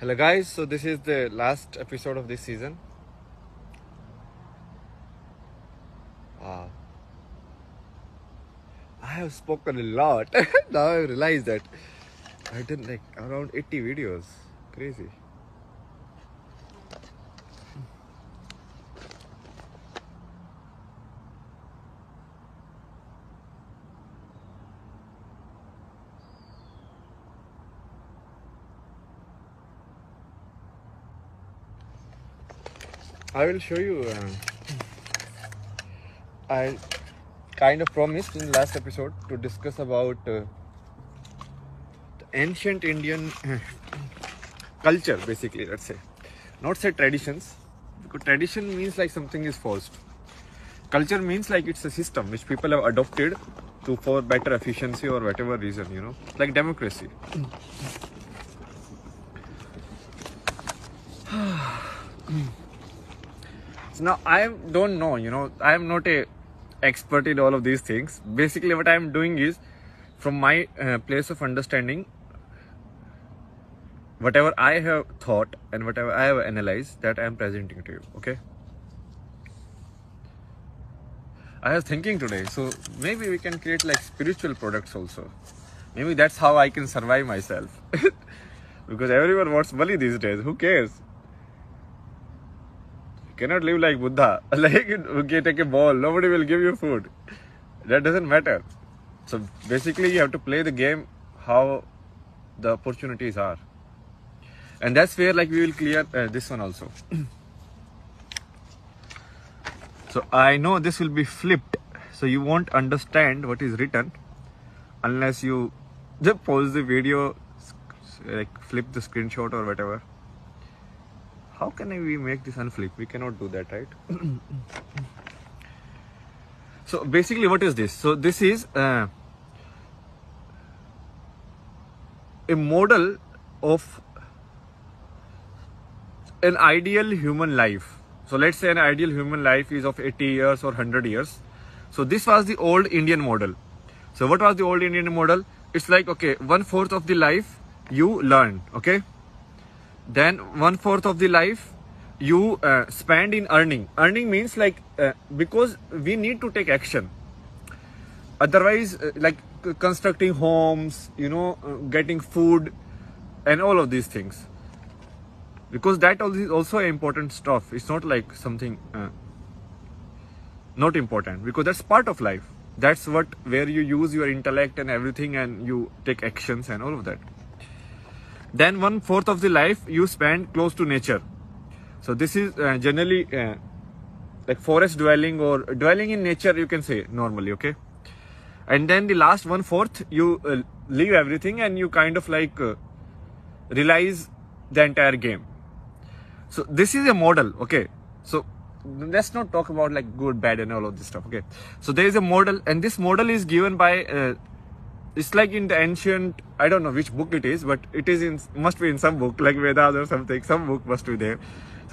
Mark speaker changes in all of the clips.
Speaker 1: Hello guys, so this is the last episode of this season. Wow. I have spoken a lot. Now I realize that I've done like around 80 videos. Crazy. I will show you. I kind of promised in the last episode to discuss about the ancient Indian culture, basically, let's say. Not say traditions, because tradition means like something is forced. Culture means like it's a system which people have adopted to for better efficiency or whatever reason, like democracy. So now I don't know, I am not a expert in all of these things. Basically what I am doing is from my place of understanding, whatever I have thought and whatever I have analyzed, that I am presenting to you. Okay, I was thinking today, so maybe we can create like spiritual products also. Maybe that's how I can survive myself. Because everyone wants money these days. Who cares? You cannot live like Buddha. Like, okay, take a ball, nobody will give you food. That doesn't matter. So basically you have to play the game how the opportunities are. And that's where like we will clear this one also. So I know this will be flipped. So you won't understand what is written unless you just pause the video, like flip the screenshot or whatever. How can we make this unflip? We cannot do that, right? So basically what is this? So this is a model of an ideal human life. So let's say an ideal human life is of 80 years or 100 years. So this was the old Indian model. So what was the old Indian model? It's like, okay, 1/4 of the life you learn, okay? Then 1/4 of the life you spend in earning. Earning means like, because we need to take action. Otherwise, like constructing homes, getting food and all of these things. Because that is also important stuff. It's not like something not important, because that's part of life. That's where you use your intellect and everything and you take actions and all of that. Then 1/4 of the life you spend close to nature. So this is generally like forest dwelling or dwelling in nature, you can say normally, okay? And then the last 1/4 you leave everything and you kind of like realize the entire game. So this is a model, okay? So let's not talk about like good, bad and all of this stuff, okay? So there is a model, and this model is given by it's like in the ancient, I don't know which book it is, but it is must be in some book like Vedas or something. Some book must be there.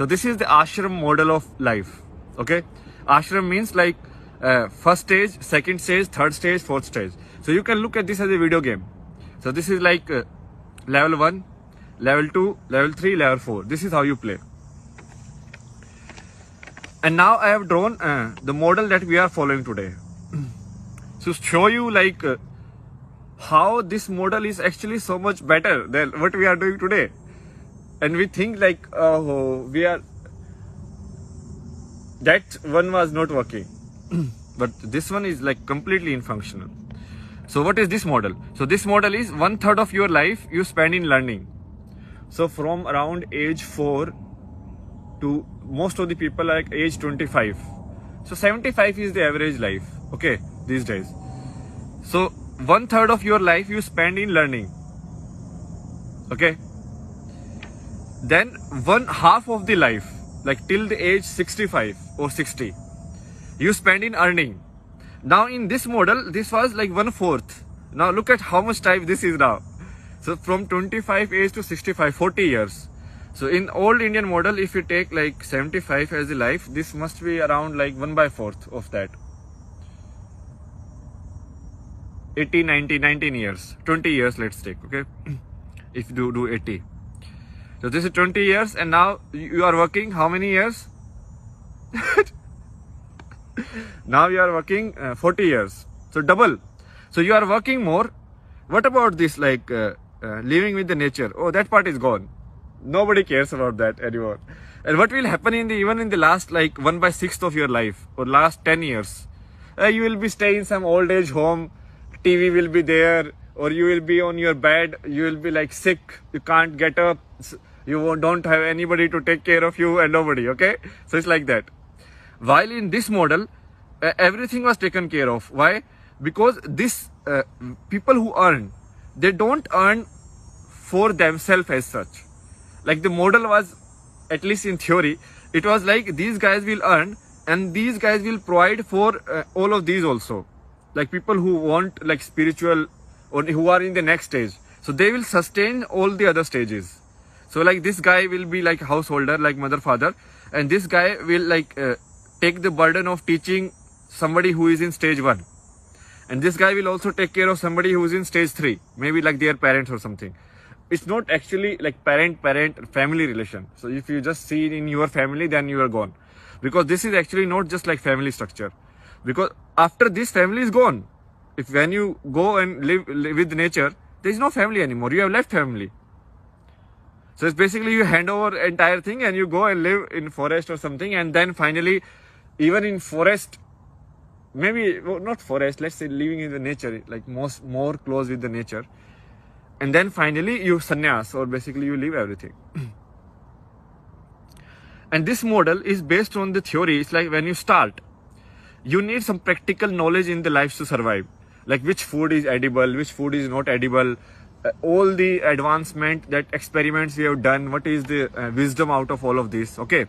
Speaker 1: So this is the ashram model of life, okay? Ashram means like first stage, second stage, third stage, fourth stage. So you can look at this as a video game. So this is like level 1, level 2, level 3, level 4. This is how you play. And now I have drawn the model that we are following today. So show you like how this model is actually so much better than what we are doing today. And we think like, oh, that one was not working. But this one is like completely infunctional. So what is this model? So this model is 1/3 of your life you spend in learning. So from around age 4 to most of the people like age 25. So 75 is the average life, okay, these days. So 1/3 of your life you spend in learning, okay? Then 1/2 of the life, like till the age 65 or 60, you spend in earning. Now in this model, this was like 1/4. Now look at how much time this is now. So from 25 age to 65, 40 years. So in old Indian model, if you take like 75 as the life, this must be around like 1/4 of that. 80, 90, 19 years, 20 years let's take, okay? If you do 80. So this is 20 years, and now you are working how many years? Now you are working 40 years. So double. So you are working more. What about this, like living with the nature? Oh, that part is gone. Nobody cares about that anymore. And what will happen even in the last like 1/6 of your life or last 10 years? You will be staying in some old age home. TV will be there, or you will be on your bed. You will be like sick. You can't get up. Don't have anybody to take care of you and nobody. Okay, so it's like that. While in this model, everything was taken care of. Why? Because this people who earn, they don't earn for themselves as such. Like the model was, at least in theory, it was like these guys will earn and these guys will provide for all of these also. Like people who want like spiritual or who are in the next stage. So they will sustain all the other stages. So like this guy will be like householder, like mother, father, and this guy will like take the burden of teaching somebody who is in stage 1. And this guy will also take care of somebody who is in stage 3, maybe like their parents or something. It's not actually like parent family relation. So if you just see it in your family, then you are gone, because this is actually not just like family structure. Because after this family is gone, if when you go and live with nature, there is no family anymore. You have left family. So it's basically you hand over entire thing and you go and live in forest or something, and then finally, even in forest, maybe not forest, let's say living in the nature, like more close with the nature, and then finally you sannyas, or basically you leave everything. And this model is based on the theory. It's like when you start, you need some practical knowledge in the life to survive, like which food is edible, which food is not edible, all the advancement, that experiments we have done, what is the wisdom out of all of this. Okay,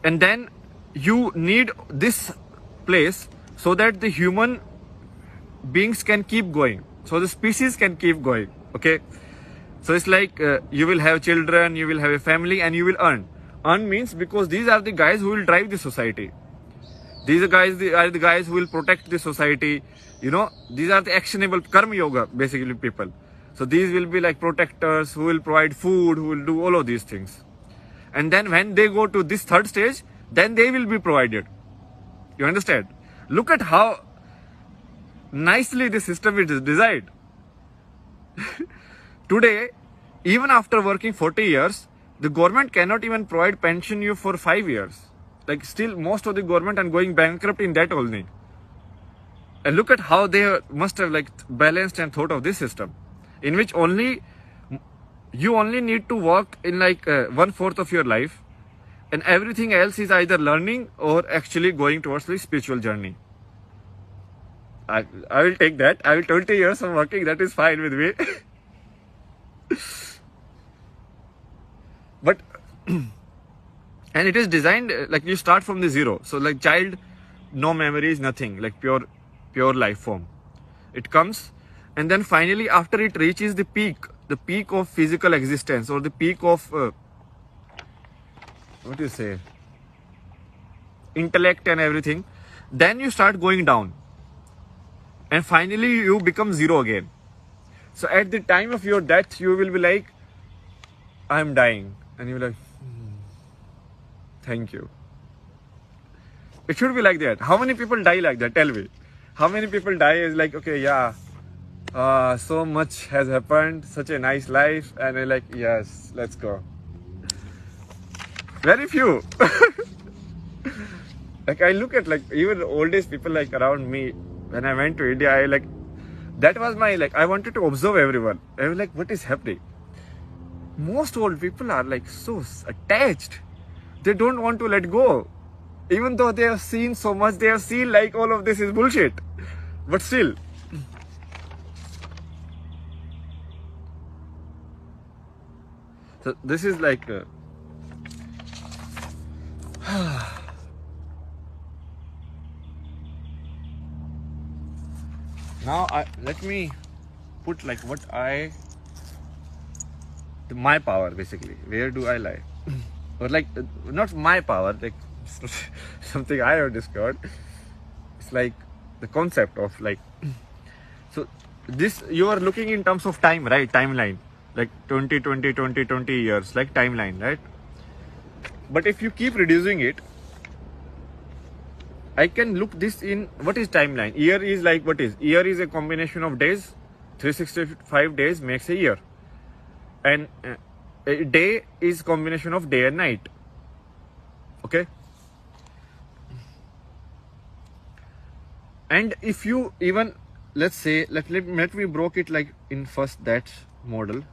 Speaker 1: and then you need this place so that the human beings can keep going, so the species can keep going. Okay, so it's like you will have children, you will have a family, and you will earn. Earn means because these are the guys who will drive the society. These are the guys who will protect the society. You know, these are the actionable karma yoga, basically people. So these will be like protectors who will provide food, who will do all of these things. And then when they go to this third stage, then they will be provided. You understand? Look at how nicely the system is designed. Today, even after working 40 years, the government cannot even provide pension you for 5 years. Like still most of the government are going bankrupt in that only. And look at how they must have like balanced and thought of this system, in which you only need to work in like 1/4 of your life, and everything else is either learning or actually going towards the spiritual journey. I will take that. I will 20 years of working. That is fine with me. But and it is designed like you start from the zero. So like child, no memories, nothing, like pure life form. It comes, and then finally after it reaches the peak of physical existence, or the peak of what do you say, intellect and everything, then you start going down, and finally you become zero again. So at the time of your death, you will be like, I'm dying, and you're like, thank you. It should be like that. How many people die like that? Tell me. How many people die is like, okay, yeah, so much has happened, such a nice life, and they're like, yes, let's go. Very few. Like I look at like even oldest people like around me. When I went to India, that was my like, I wanted to observe everyone. I was like, what is happening? Most old people are like so attached. They don't want to let go. Even though they have seen so much, they have seen like all of this is bullshit. But still. So this is like now let me put like what my power basically. Where do I lie? Or like not my power, like something I have discovered. It's like the concept of like, so this you are looking in terms of time, right? Timeline. like 20, 20, 20, 20 years, like timeline, right? But if you keep reducing it, I can look this in what is timeline. Year is like what is? Year is a combination of days. 365 days makes a year. And a day is combination of day and night. Okay? And if you even, let's say, let me broke it like in first that model.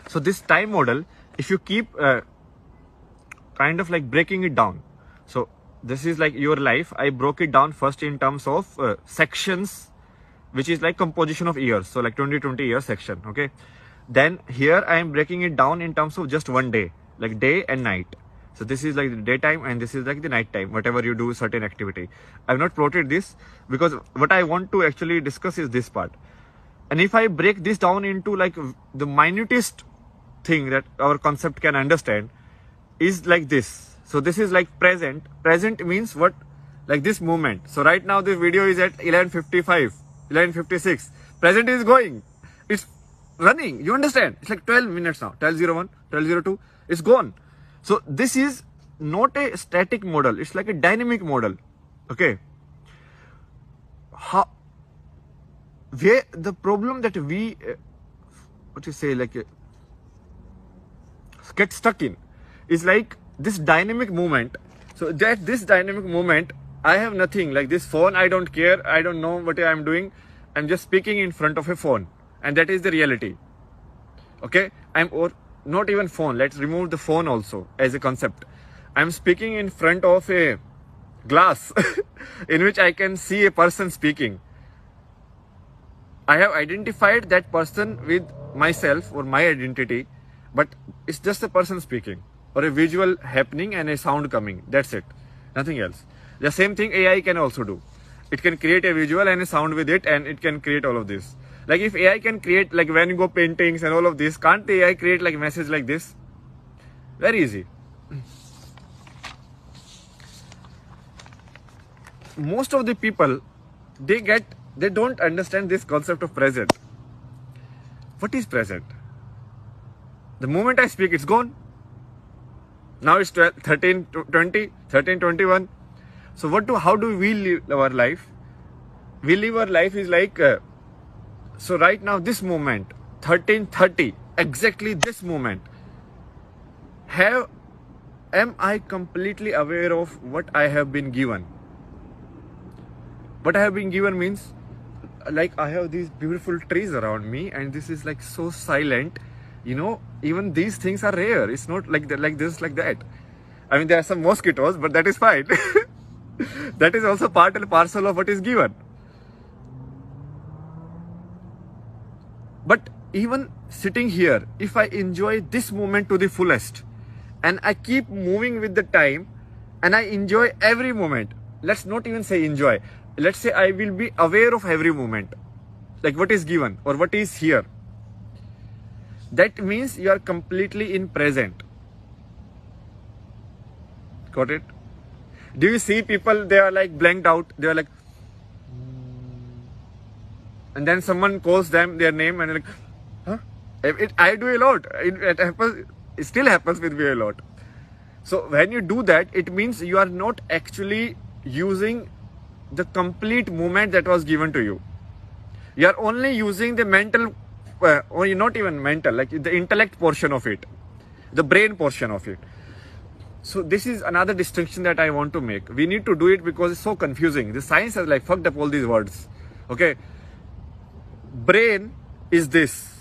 Speaker 1: So this time model, if you keep kind of like breaking it down. So this is like your life. I broke it down first in terms of sections, which is like composition of years. So like 20 year section. Okay. Then here I am breaking it down in terms of just one day, like day and night. So this is like the daytime and this is like the night time, whatever you do certain activity. I've not plotted this because what I want to actually discuss is this part. And if I break this down into like the minutest thing that our concept can understand is like this. So this is like present. Present means what? Like this moment. So right now this video is at 11:55, 11:56. Present is going. It's running. You understand? It's like 12 minutes now. 12:01, 12:02. It's gone. So this is not a static model. It's like a dynamic model. Okay. Where the problem that we, what you say, like get stuck in is like this dynamic movement. So that this dynamic movement, I have nothing like this phone. I don't care. I don't know what I'm doing. I'm just speaking in front of a phone, and that is the reality. Okay, or not even phone. Let's remove the phone also as a concept. I'm speaking in front of a glass in which I can see a person speaking. I have identified that person with myself or my identity, but it's just a person speaking or a visual happening and a sound coming. That's it. Nothing else. The same thing AI can also do. It can create a visual and a sound with it, and it can create all of this. Like if AI can create like Van Gogh paintings and all of this, can't the AI create like a message like this? Very easy. Most of the people, they don't understand this concept of present. What is present? The moment I speak, it's gone. Now it's 12, 13, 20, 13, 21. So how do we live our life? We live our life is like, so right now this moment, 13:30, exactly this moment, am I completely aware of what I have been given? What I have been given means, like I have these beautiful trees around me and this is like so silent, you know, even these things are rare. It's not like that, like this, like that. I mean, there are some mosquitoes, but that is fine. That is also part and parcel of what is given. But even sitting here, if I enjoy this moment to the fullest and I keep moving with the time and I enjoy every moment, let's not even say enjoy. Let's say I will be aware of every moment, like what is given or what is here. That means you are completely in present. Got it? Do you see people, they are like blanked out, they are like, and then someone calls them their name and they're like, huh? I do a lot. It happens, it still happens with me a lot. So when you do that, it means you are not actually using the complete moment that was given to you. You are only using the mental, or not even mental, like the intellect portion of it, the brain portion of it. So this is another distinction that I want to make. We need to do it because it's so confusing. The science has like fucked up all these words. Okay. Brain is this.